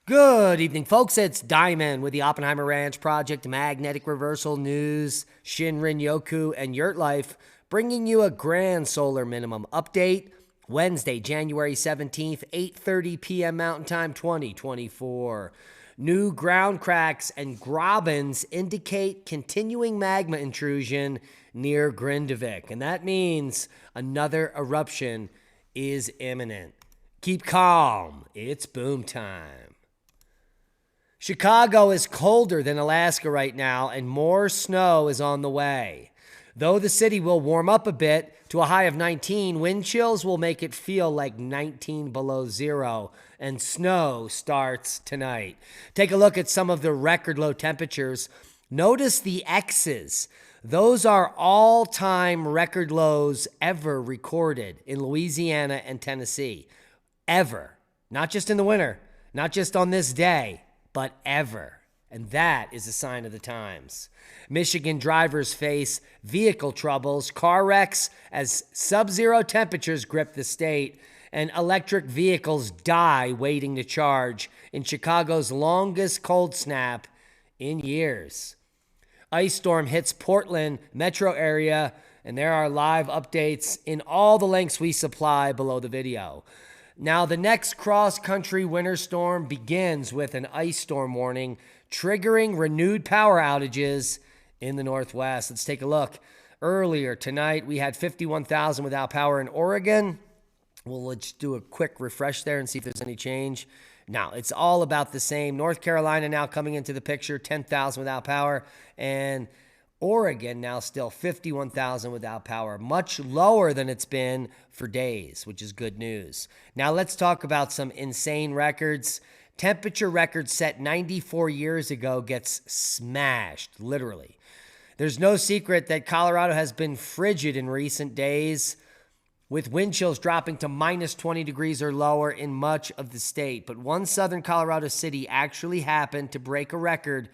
Good evening, folks. It's Diamond with the Oppenheimer Ranch Project, Magnetic Reversal News, Shinrin Yoku, and Yurt Life, bringing you a grand solar minimum update. Wednesday, January 17th, 8:30 p.m. Mountain Time, 2024. New ground cracks and grabens indicate continuing magma intrusion near Grindavik, and that means another eruption is imminent. Keep calm. It's boom time. Chicago is colder than Alaska right now, and more snow is on the way. Though the city will warm up a bit to a high of 19, wind chills will make it feel like 19 below zero, and snow starts tonight. Take a look at some of the record low temperatures. Notice the X's. Those are all-time record lows ever recorded in Louisiana and Tennessee. Ever. Not just in the winter, not just on this day, but ever. And that is a sign of the times. Michigan drivers face vehicle troubles, car wrecks as sub-zero temperatures grip the state, and electric vehicles die waiting to charge in Chicago's longest cold snap in years. Ice storm hits Portland metro area, and there are live updates in all the links we supply below the video. Now, the next cross-country winter storm begins with an ice storm warning, triggering renewed power outages in the Northwest. Let's take a look. Earlier tonight, we had 51,000 without power in Oregon. Let's do a quick refresh there and see if there's any change. Now, it's all about the same. North Carolina now coming into the picture, 10,000 without power, and Oregon now still 51,000 without power, much lower than it's been for days, which is good news. Now let's talk about some insane records. Temperature record set 94 years ago gets smashed, literally. There's no secret that Colorado has been frigid in recent days, with wind chills dropping to minus 20 degrees or lower in much of the state. But one southern Colorado city actually happened to break a record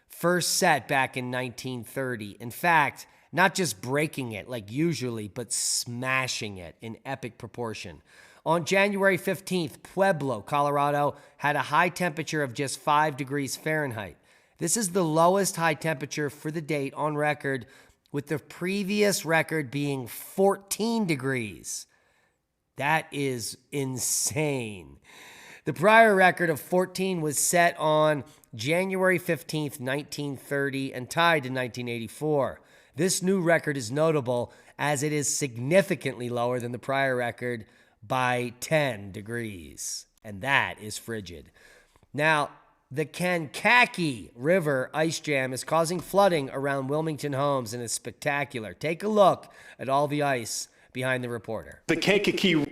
first set back in 1930. In fact, not just breaking it like usually, but smashing it in epic proportion. On January 15th, Pueblo, Colorado, had a high temperature of just 5 degrees Fahrenheit. This is the lowest high temperature for the date on record, with the previous record being 14 degrees. That is insane. The prior record of 14 was set on January 15th, 1930, and tied in 1984. This new record is notable as it is significantly lower than the prior record by 10 degrees, and that is frigid. Now, the Kankakee River Ice Jam is causing flooding around Wilmington homes, and is spectacular. Take a look at all the ice behind the reporter. The Kankakee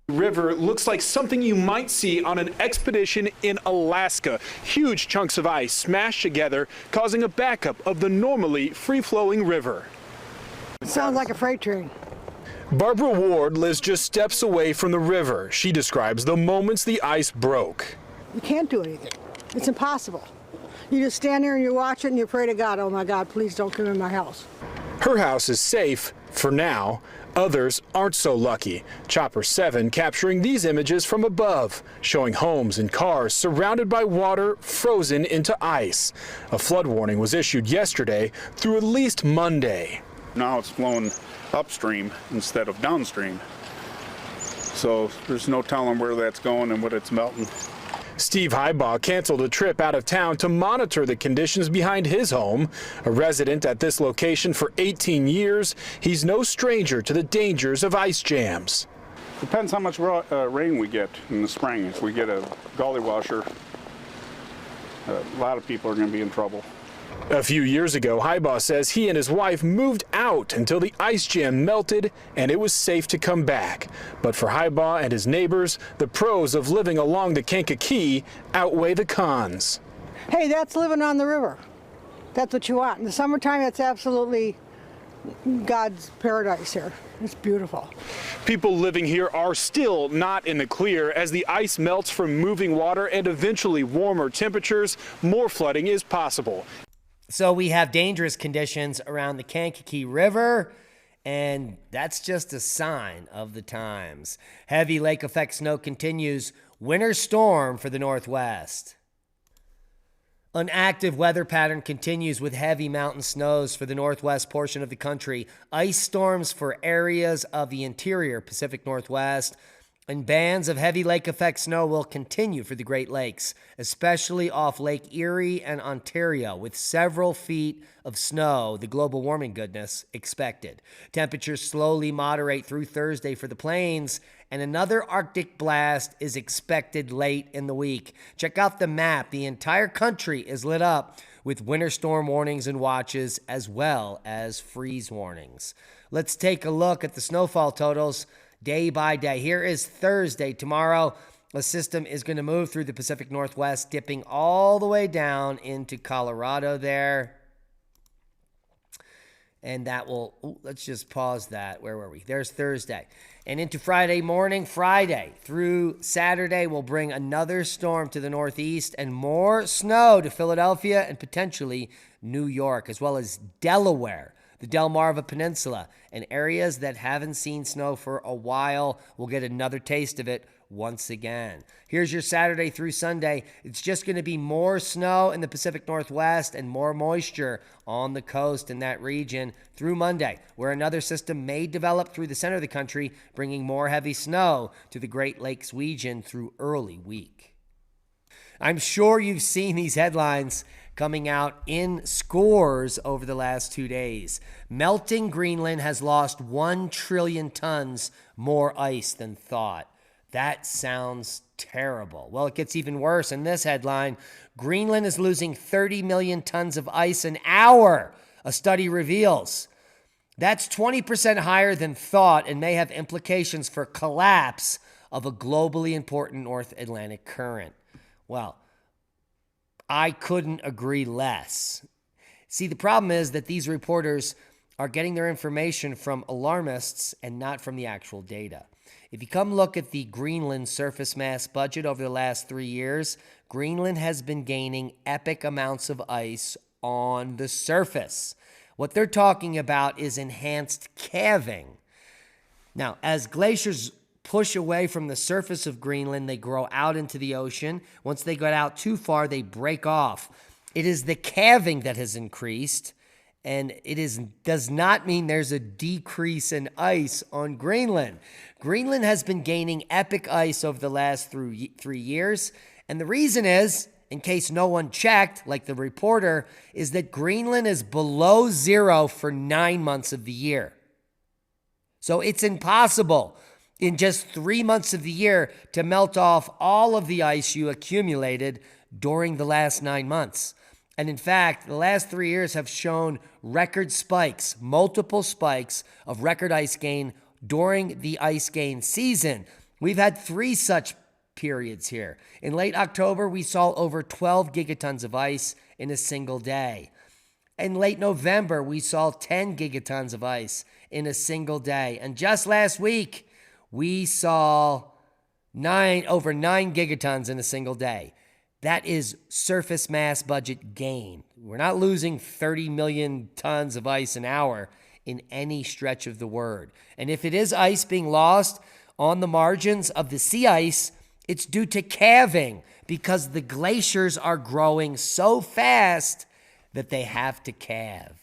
River looks like something you might see on an expedition in Alaska. Huge chunks of ice smashed together, causing a backup of the normally free-flowing river. Sounds like a freight train. Barbara Ward lives just steps away from the river. She describes the moments the ice broke. You can't do anything. It's impossible. You just stand there and you watch it and you pray to God, oh my God, please don't come in my house. Her house is safe for now. Others aren't so lucky. Chopper 7 capturing these images from above, showing homes and cars surrounded by water frozen into ice. A flood warning was issued yesterday through at least Monday. Now it's flowing upstream instead of downstream. So there's no telling where that's going and what it's melting. Steve Highbaugh canceled a trip out of town to monitor the conditions behind his home. A resident at this location for 18 years, he's no stranger to the dangers of ice jams. Depends how much rain we get in the spring. If we get a gully washer, a lot of people are going to be in trouble. A few years ago, Highbaugh says he and his wife moved out until the ice jam melted and it was safe to come back. But for Highbaugh and his neighbors, the pros of living along the Kankakee outweigh the cons. Hey, that's living on the river. That's what you want. In the summertime, it's absolutely God's paradise here. It's beautiful. People living here are still not in the clear. As the ice melts from moving water and eventually warmer temperatures, more flooding is possible. So we have dangerous conditions around the Kankakee River, and that's just a sign of the times. Heavy lake effect snow continues Winter storm for the Northwest. An active weather pattern continues with heavy mountain snows for the northwest portion of the country, ice storms for areas of the interior Pacific Northwest, and bands of heavy lake effect snow will continue for the Great Lakes, especially off Lake Erie and Ontario, with several feet of snow, the global warming goodness, expected. Temperatures slowly moderate through Thursday for the plains, and another Arctic blast is expected late in the week. Check out the map. The entire country is lit up with winter storm warnings and watches, as well as freeze warnings. Let's take a look at the snowfall totals day by day. Here is Thursday. Tomorrow, a system is going to move through the Pacific Northwest, dipping all the way down into Colorado there. And that will, let's just pause that. Where were we? There's Thursday. And into Friday morning. Friday through Saturday will bring another storm to the northeast and more snow to Philadelphia and potentially New York, as well as Delaware, the Delmarva Peninsula, and areas that haven't seen snow for a while will get another taste of it once again. Here's your Saturday through Sunday. It's just going to be more snow in the Pacific Northwest and more moisture on the coast in that region through Monday, where another system may develop through the center of the country, bringing more heavy snow to the Great Lakes region through early week. I'm sure you've seen these headlines coming out in scores over the last 2 days. Melting Greenland has lost 1 trillion tons more ice than thought. That sounds terrible. Well, it gets even worse in this headline. Greenland is losing 30 million tons of ice an hour, a study reveals. That's 20% higher than thought and may have implications for collapse of a globally important North Atlantic current. Well, I couldn't agree less. See, the problem is that these reporters are getting their information from alarmists and not from the actual data. If you come look at the Greenland surface mass budget over the last 3 years, Greenland has been gaining epic amounts of ice on the surface. What they're talking about is enhanced calving. Now, as glaciers push away from the surface of Greenland, they grow out into the ocean. Once they get out too far, they break off. It is the calving that has increased, and does not mean there's a decrease in ice on Greenland. Greenland has been gaining epic ice over the last 3 years, and the reason is, in case no one checked, like the reporter, is that Greenland is below zero for 9 months of the year. So it's impossible in just 3 months of the year to melt off all of the ice you accumulated during the last 9 months. And in fact, the last 3 years have shown record spikes, multiple spikes of record ice gain during the ice gain season. We've had 3 such periods here. In late October, we saw over 12 gigatons of ice in a single day. In late November, we saw 10 gigatons of ice in a single day. And just last week, we saw over 9 gigatons in a single day. That is surface mass budget gain. We're not losing 30 million tons of ice an hour in any stretch of the word. And if it is ice being lost on the margins of the sea ice, it's due to calving, because the glaciers are growing so fast that they have to calve.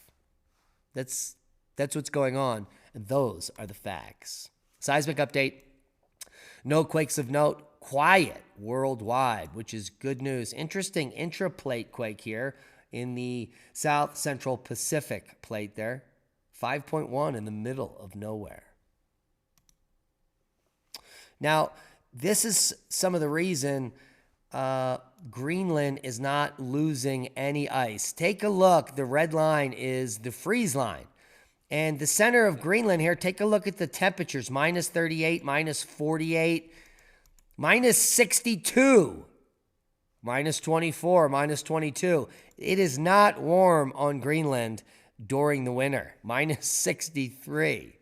That's what's going on, and those are the facts. Seismic update. No quakes of note. Quiet worldwide, which is good news. Interesting intraplate quake here in the South Central Pacific plate there. 5.1 in the middle of nowhere. Now, this is some of the reason Greenland is not losing any ice. Take a look. The red line is the freeze line. And the center of Greenland here, take a look at the temperatures. Minus 38, minus 48, minus 62, minus 24, minus 22. It is not warm on Greenland during the winter. Minus 63.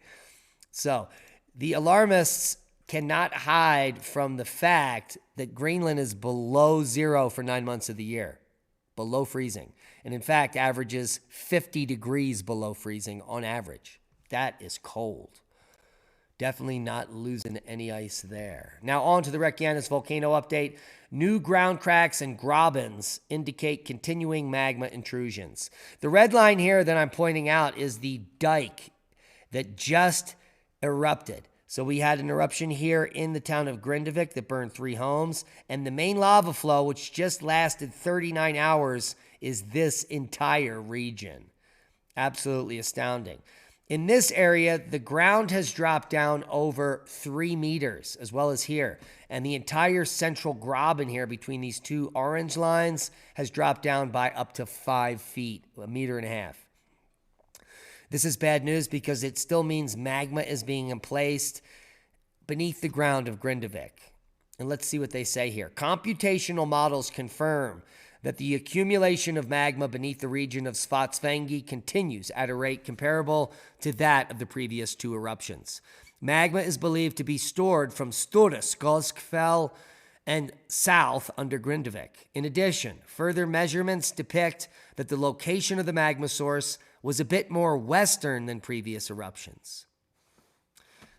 So the alarmists cannot hide from the fact that Greenland is below zero for 9 months of the year, below freezing. And in fact, averages 50 degrees below freezing on average. That is cold. Definitely not losing any ice there. Now on to the Reykjanes volcano update. New ground cracks and grabens indicate continuing magma intrusions. The red line here that I'm pointing out is the dike that just erupted. So we had an eruption here in the town of Grindavik that burned 3 homes, and the main lava flow, which just lasted 39 hours, is this entire region. Absolutely astounding. In this area, the ground has dropped down over 3 meters, as well as here. And the entire central graben here between these two orange lines has dropped down by up to 5 feet, 1.5 meters. This is bad news because it still means magma is being placed beneath the ground of Grindavik. And let's see what they say here. Computational models confirm that the accumulation of magma beneath the region of Svartsengi continues at a rate comparable to that of the previous 2 eruptions. Magma is believed to be stored from Stora Skogfell and south under Grindavik. In addition, further measurements depict that the location of the magma source was a bit more western than previous eruptions.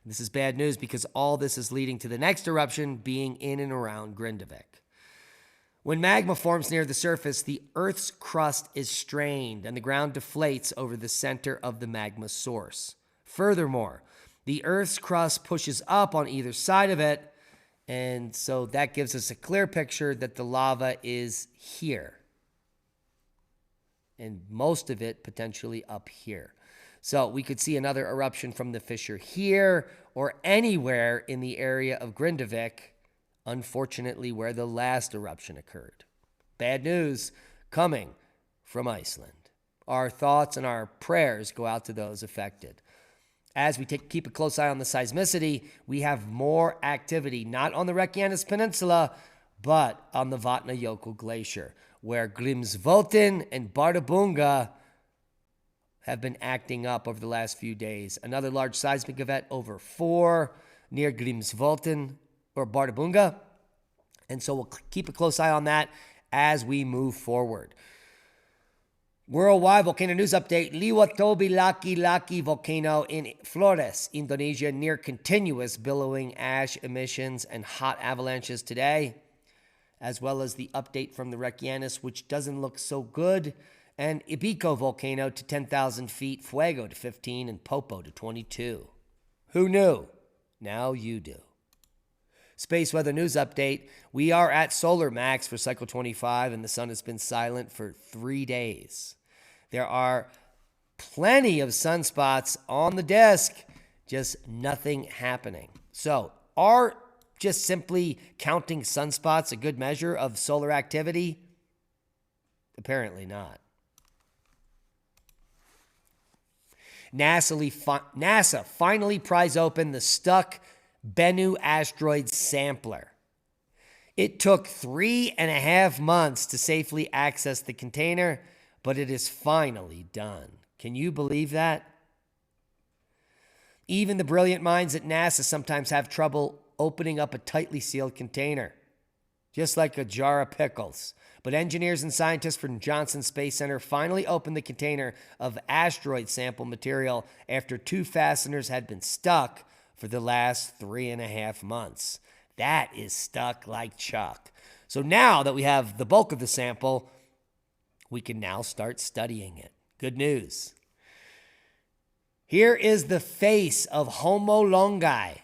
This is bad news because all this is leading to the next eruption being in and around Grindavik. When magma forms near the surface, the Earth's crust is strained and the ground deflates over the center of the magma source. Furthermore, the Earth's crust pushes up on either side of it, and so that gives us a clear picture that the lava is here. And most of it potentially up here. So we could see another eruption from the fissure here or anywhere in the area of Grindavik, unfortunately where the last eruption occurred. Bad news coming from Iceland. Our thoughts and our prayers go out to those affected. As we keep a close eye on the seismicity, we have more activity, not on the Reykjanes Peninsula, but on the Vatnajökull Glacier, where Grímsvötn and Bardabunga have been acting up over the last few days. Another large seismic event over 4 near Grímsvötn or Bardabunga. And so we'll keep a close eye on that as we move forward. Worldwide volcano news update. Liwatobi Laki volcano in Flores, Indonesia, near continuous billowing ash emissions and hot avalanches today, as well as the update from the Reykjanes, which doesn't look so good, and Ibico volcano to 10,000 feet, Fuego to 15, and Popo to 22. Who knew? Now you do. Space weather news update. We are at solar max for cycle 25, and the sun has been silent for 3 days. There are plenty of sunspots on the disk, just nothing happening. So, are just simply counting sunspots a good measure of solar activity? Apparently not. NASA finally pries open the stuck Bennu asteroid sampler. It took 3.5 months to safely access the container, but it is finally done. Can you believe that? Even the brilliant minds at NASA sometimes have trouble opening up a tightly sealed container, just like a jar of pickles. But engineers and scientists from Johnson Space Center finally opened the container of asteroid sample material after 2 fasteners had been stuck for the last 3.5 months. That is stuck like chalk. So now that we have the bulk of the sample, we can now start studying it. Good news. Here is the face of Homo Longi.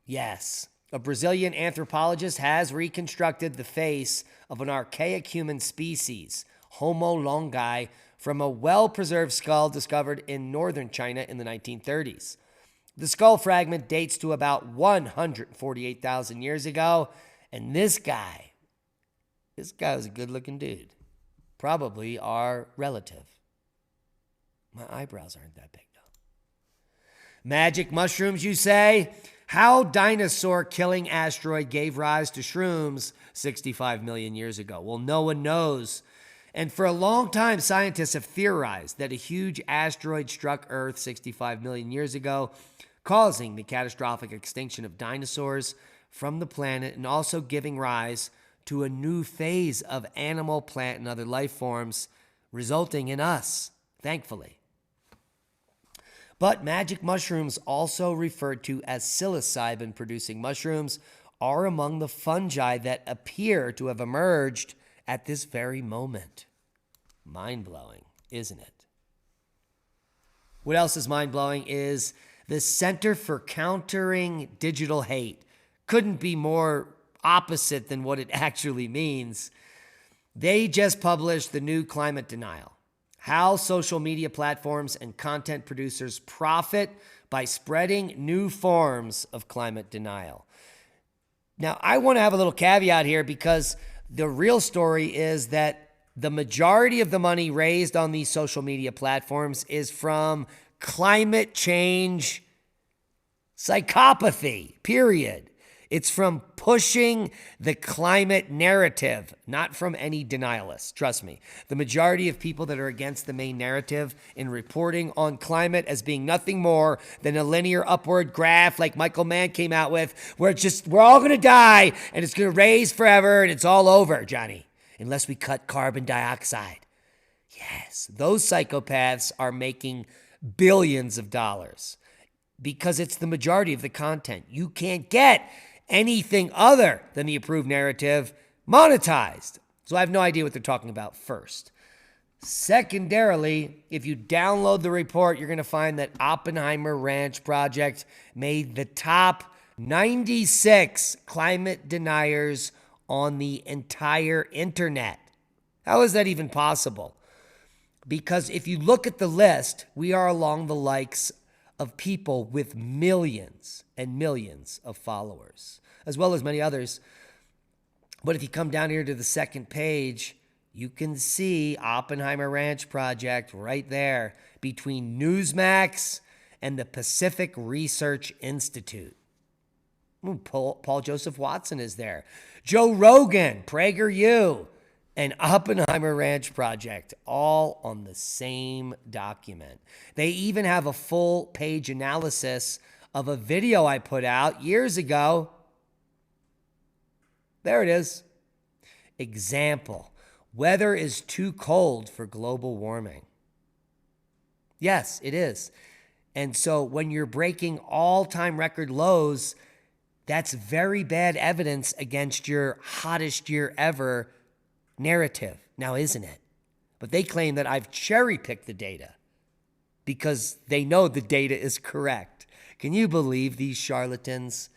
Yes, a Brazilian anthropologist has reconstructed the face of an archaic human species, Homo Longi, from a well-preserved skull discovered in northern China in the 1930s. The skull fragment dates to about 148,000 years ago, and this guy was a good-looking dude. Probably our relative. My eyebrows aren't that big, though. Magic mushrooms, you say? How dinosaur-killing asteroid gave rise to shrooms 65 million years ago? Well, no one knows. And for a long time, scientists have theorized that a huge asteroid struck Earth 65 million years ago, causing the catastrophic extinction of dinosaurs from the planet and also giving rise to a new phase of animal, plant, and other life forms, resulting in us, thankfully. But magic mushrooms, also referred to as psilocybin-producing mushrooms, are among the fungi that appear to have emerged at this very moment. Mind-blowing, isn't it? What else is mind-blowing is the Center for Countering Digital Hate. Couldn't be more opposite than what it actually means. They just published the new Climate Denial: How Social Media Platforms and Content Producers Profit by Spreading New Forms of Climate Denial. Now, I want to have a little caveat here, because the real story is that the majority of the money raised on these social media platforms is from climate change psychopathy, period. It's from pushing the climate narrative, not from any denialists. Trust me. The majority of people that are against the main narrative in reporting on climate as being nothing more than a linear upward graph like Michael Mann came out with, where it's just, we're all going to die and it's going to raise forever and it's all over, Johnny, unless we cut carbon dioxide. Yes, those psychopaths are making billions of dollars because it's the majority of the content. You can't get anything other than the approved narrative monetized. So I have no idea what they're talking about first. Secondarily, if you download the report, you're going to find that Oppenheimer Ranch Project made the top 96 climate deniers on the entire internet. How is that even possible? Because if you look at the list, we are along the likes of people with millions and millions of followers, as well as many others. But if you come down here to the second page, you can see Oppenheimer Ranch Project right there between Newsmax and the Pacific Research Institute. Paul Joseph Watson is there. Joe Rogan, PragerU, and Oppenheimer Ranch Project, all on the same document. They even have a full page analysis of a video I put out years ago. There it is. Example: weather is too cold for global warming. Yes, it is. And so when you're breaking all-time record lows, that's very bad evidence against your hottest year ever narrative, now isn't it? But they claim that I've cherry-picked the data because they know the data is correct. Can you believe these charlatans?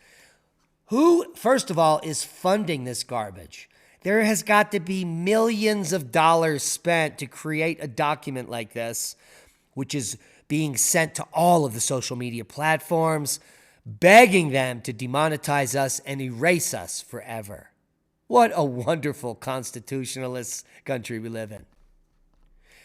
Who, first of all, is funding this garbage? There has got to be millions of dollars spent to create a document like this, which is being sent to all of the social media platforms, begging them to demonetize us and erase us forever. What a wonderful constitutionalist country we live in.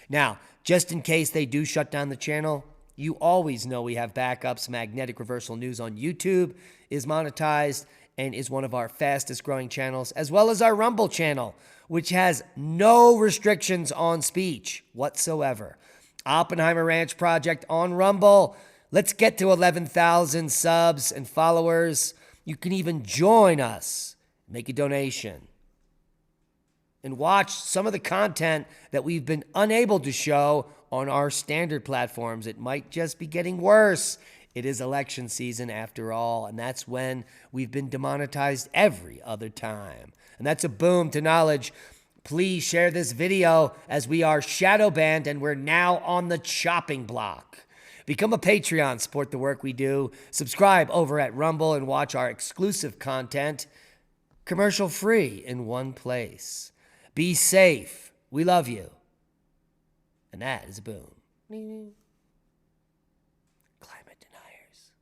Now, just in case they do shut down the channel, you always know we have backups. Magnetic Reversal News on YouTube is monetized and is one of our fastest growing channels, as well as our Rumble channel, which has no restrictions on speech whatsoever. Oppenheimer Ranch Project on Rumble. Let's get to 11,000 subs and followers. You can even join us. Make a donation and watch some of the content that we've been unable to show on our standard platforms. It might just be getting worse. It is election season after all, and that's when we've been demonetized every other time. And that's a boom to knowledge. Please share this video as we are shadow banned and we're now on the chopping block. Become a Patreon, support the work we do. Subscribe over at Rumble and watch our exclusive content commercial free in one place. Be safe. We love you. And that is a boom. Climate deniers.